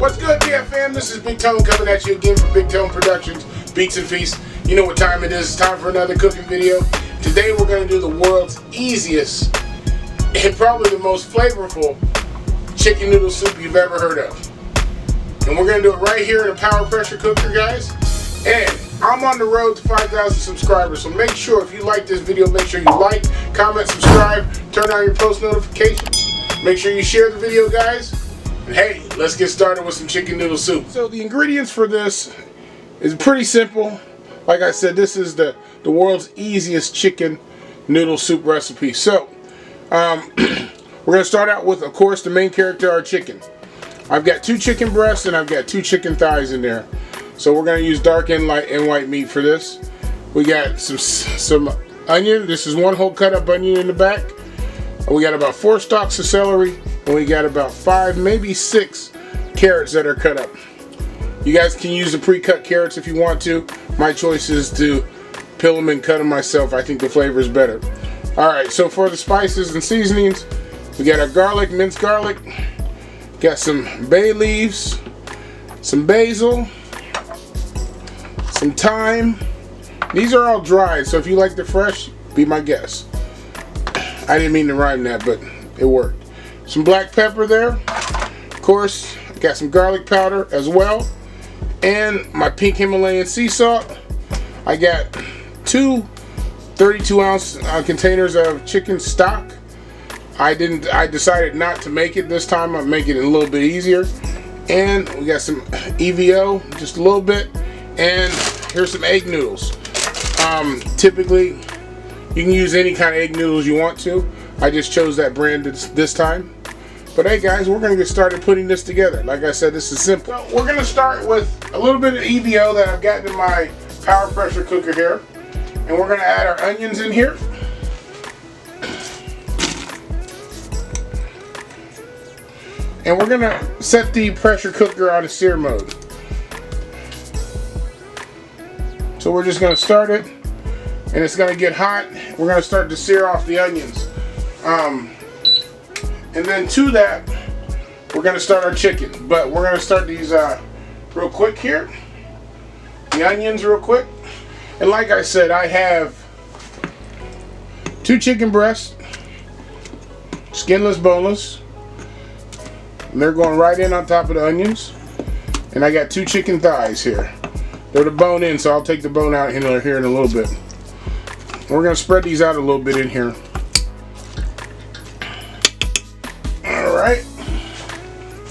What's good, BFM? This is Bigtone coming at you again from Bigtone Productions, Beats and Feasts. You know what time it is. It's time for another cooking video. Today we're going to do the world's easiest and probably the most flavorful chicken noodle soup you've ever heard of. And we're going to do it right here in a power pressure cooker, guys. And I'm on the road to 5,000 subscribers, so make sure if you like this video, make sure you like, comment, subscribe, turn on your post notifications. Make sure you share the video, guys. And hey, let's get started with some chicken noodle soup. So the ingredients for this is pretty simple. Like I said, this is the world's easiest chicken noodle soup recipe. So we're going to start out with, of course, the main character, our chicken. I've got 2 chicken breasts and I've got 2 chicken thighs in there. So we're going to use dark and light and white meat for this. We got some onion. This is 1 whole cut up onion in the back. We got about 4 stalks of celery. And we got about 5, maybe 6 carrots that are cut up. You guys can use the pre-cut carrots if you want to. My choice is to peel them and cut them myself. I think the flavor is better. Alright, so for the spices and seasonings, we got our garlic, minced garlic. Got some bay leaves, some basil, some thyme. These are all dried, so if you like the fresh, be my guest. I didn't mean to rhyme that, but it worked. Some black pepper there. Of course, got some garlic powder as well. And my pink Himalayan sea salt. I got 2 32-ounce containers of chicken stock. I decided not to make it this time. I'm making it a little bit easier. And we got some EVO, just a little bit. And here's some egg noodles. Typically, you can use any kind of egg noodles you want to. I just chose that brand this time. But hey guys, we're going to get started putting this together. Like I said, this is simple. So we're going to start with a little bit of EVO that I've got in my power pressure cooker here. And we're going to add our onions in here. And we're going to set the pressure cooker on a sear mode. So we're just going to start it. And it's going to get hot. We're going to start to sear off the onions. And then to that, we're going to start our chicken. But we're going to start these real quick here. The onions real quick. And like I said, I have 2 chicken breasts, skinless, boneless. And they're going right in on top of the onions. And I got 2 chicken thighs here. They're the bone in, so I'll take the bone out here in a little bit. We're going to spread these out a little bit in here. Alright.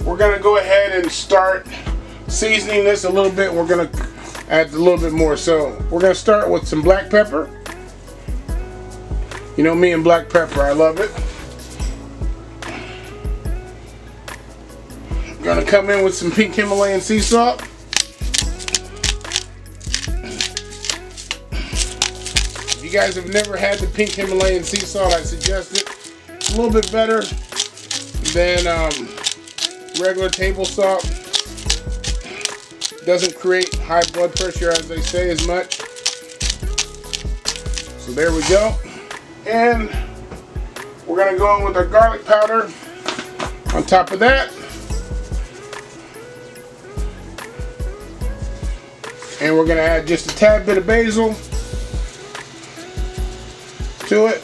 We're going to go ahead and start seasoning this a little bit. We're going to add a little bit more. So we're going to start with some black pepper. You know me and black pepper, I love it. I'm going to come in with some pink Himalayan sea salt. If you guys have never had the pink Himalayan sea salt, I suggest it. It's a little bit better than regular table salt. Doesn't create high blood pressure, as they say, as much. So there we go. And we're going to go in with our garlic powder on top of that. And we're going to add just a tad bit of basil to it.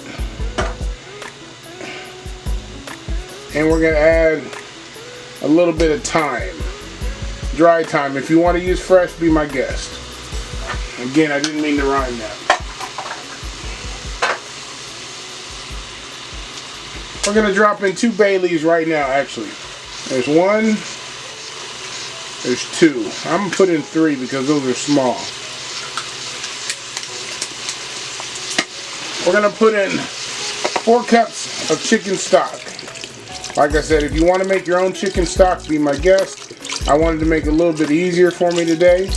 And we're going to add a little bit of thyme. Dry thyme. If you want to use fresh, be my guest. Again, I didn't mean to rhyme that. We're going to drop in 2 bay leaves right now, actually. There's 1. There's 2. I'm going to put in 3 because those are small. We're going to put in 4 cups of chicken stock. Like I said, if you want to make your own chicken stock, be my guest. I wanted to make it a little bit easier for me today.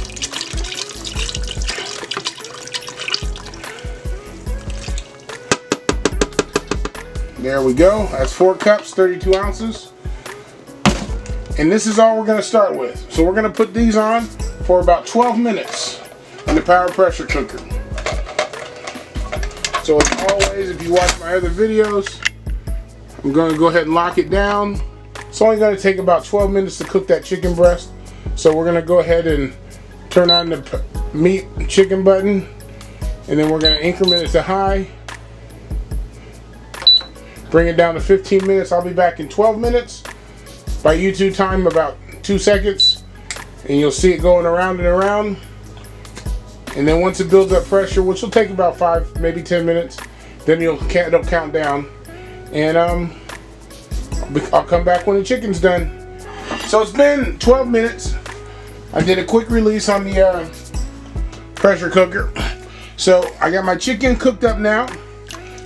There we go. That's 4 cups, 32 ounces. And this is all we're going to start with. So we're going to put these on for about 12 minutes in the power pressure cooker. So as always, if you watch my other videos, I'm going to go ahead and lock it down It's only going to take about 12 minutes to cook that chicken breast. So we're going to go ahead and turn on the meat chicken button, and then we're going to increment it to high. Bring it down to 15 minutes. I'll be back in 12 minutes. By YouTube time, about 2 seconds. And you'll see it going around and around. And then once it builds up pressure, which will take about 5, maybe 10 minutes, then it'll count down. And I'll come back when the chicken's done. So it's been 12 minutes. I did a quick release on the pressure cooker. So I got my chicken cooked up now.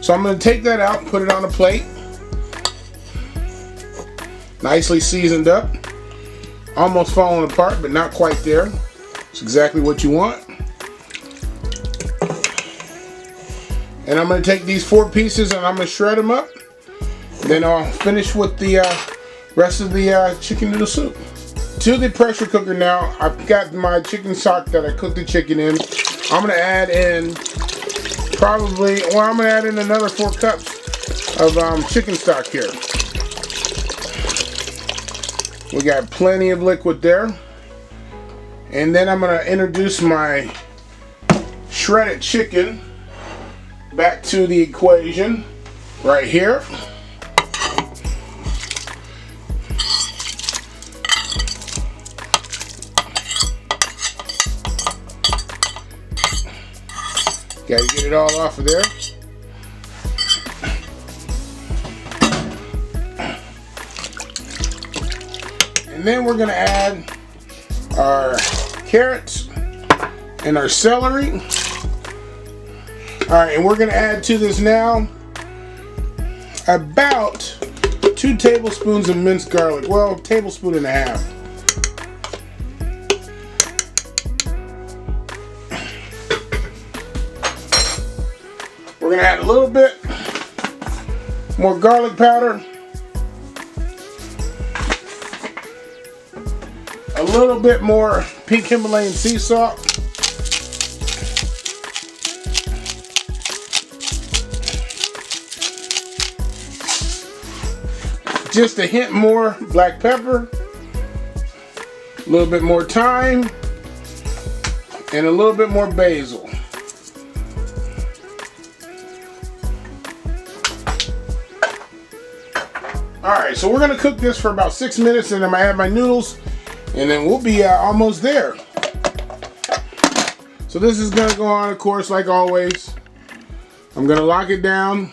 So I'm going to take that out and put it on a plate. Nicely seasoned up. Almost falling apart, but not quite there. It's exactly what you want. And I'm going to take these 4 pieces and I'm going to shred them up. Then I'll finish with the rest of the chicken noodle soup. To the pressure cooker now, I've got my chicken stock that I cooked the chicken in. I'm going to add in I'm going to add in another 4 cups of chicken stock here. We got plenty of liquid there. And then I'm going to introduce my shredded chicken back to the equation right here. Got to get it all off of there. And then we're going to add our carrots and our celery. Alright, and we're going to add to this now about 2 tablespoons of minced garlic. Well, a tablespoon and a half. We're going to add a little bit more garlic powder. A little bit more pink Himalayan sea salt. Just a hint more black pepper. A little bit more thyme. And a little bit more basil. Alright, so we're going to cook this for about 6 minutes, and I'm going to add my noodles, and then we'll be almost there. So this is going to go on, of course, like always. I'm going to lock it down,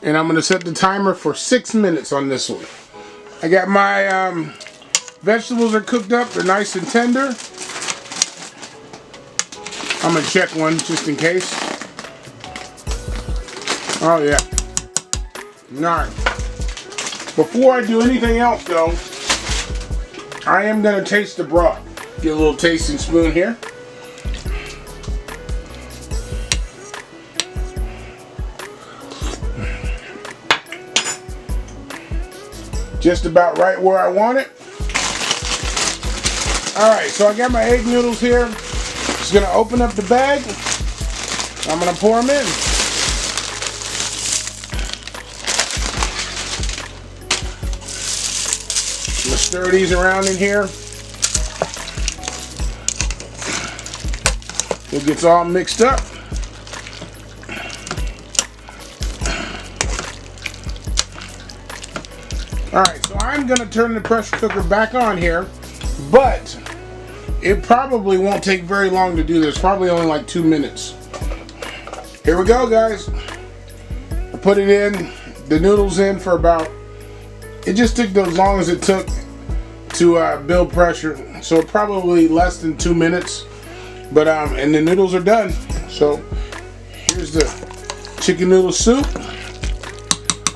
and I'm going to set the timer for 6 minutes on this one. I got my vegetables are cooked up. They're nice and tender. I'm going to check one just in case. Oh, yeah. Alright, before I do anything else though, I am going to taste the broth. Get a little tasting spoon here. Just about right where I want it. Alright, so I got my egg noodles here. Just going to open up the bag. I'm going to pour them in. I'm going to stir these around in here. It gets all mixed up. Alright, so I'm going to turn the pressure cooker back on here, but it probably won't take very long to do this. Probably only like 2 minutes. Here we go, guys. I put it in, the noodles in for about, it just took as long as it took to build pressure. So probably less than 2 minutes. But and the noodles are done. So here's the chicken noodle soup.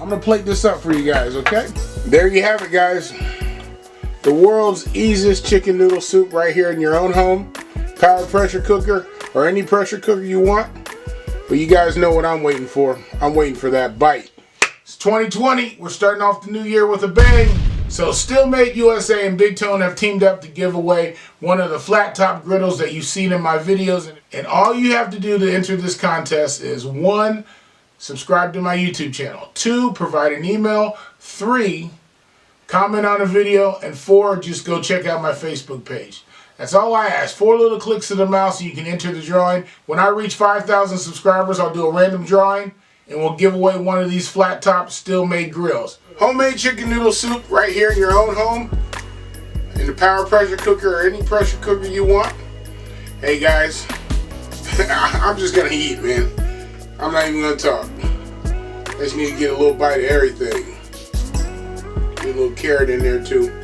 I'm gonna plate this up for you guys, okay? There you have it, guys. The world's easiest chicken noodle soup right here in your own home. Power pressure cooker or any pressure cooker you want. But you guys know what I'm waiting for. I'm waiting for that bite. It's 2020. We're starting off the new year with a bang. So Still Made USA and Bigtone have teamed up to give away one of the flat top griddles that you've seen in my videos. And all you have to do to enter this contest is 1, subscribe to my YouTube channel. 2, provide an email. 3, comment on a video. And 4, just go check out my Facebook page. That's all I ask. 4 little clicks of the mouse so you can enter the drawing. When I reach 5,000 subscribers, I'll do a random drawing and we'll give away one of these flat top still made grills. Homemade chicken noodle soup right here in your own home, in the power pressure cooker or any pressure cooker you want. Hey guys, I'm just gonna eat, man. I'm not even gonna talk. I just need to get a little bite of everything. Get a little carrot in there too.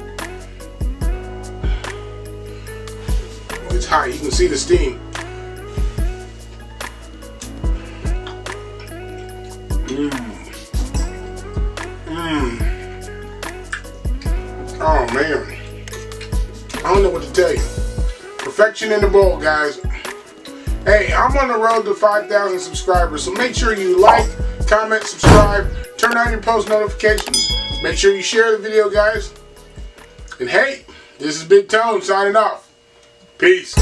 It's hot, you can see the steam. Oh man, I don't know what to tell you. Perfection in the bowl, guys. Hey, I'm on the road to 5,000 subscribers, so make sure you like, comment, subscribe, turn on your post notifications. Make sure you share the video, guys. And hey, this is Bigtone signing off. Peace.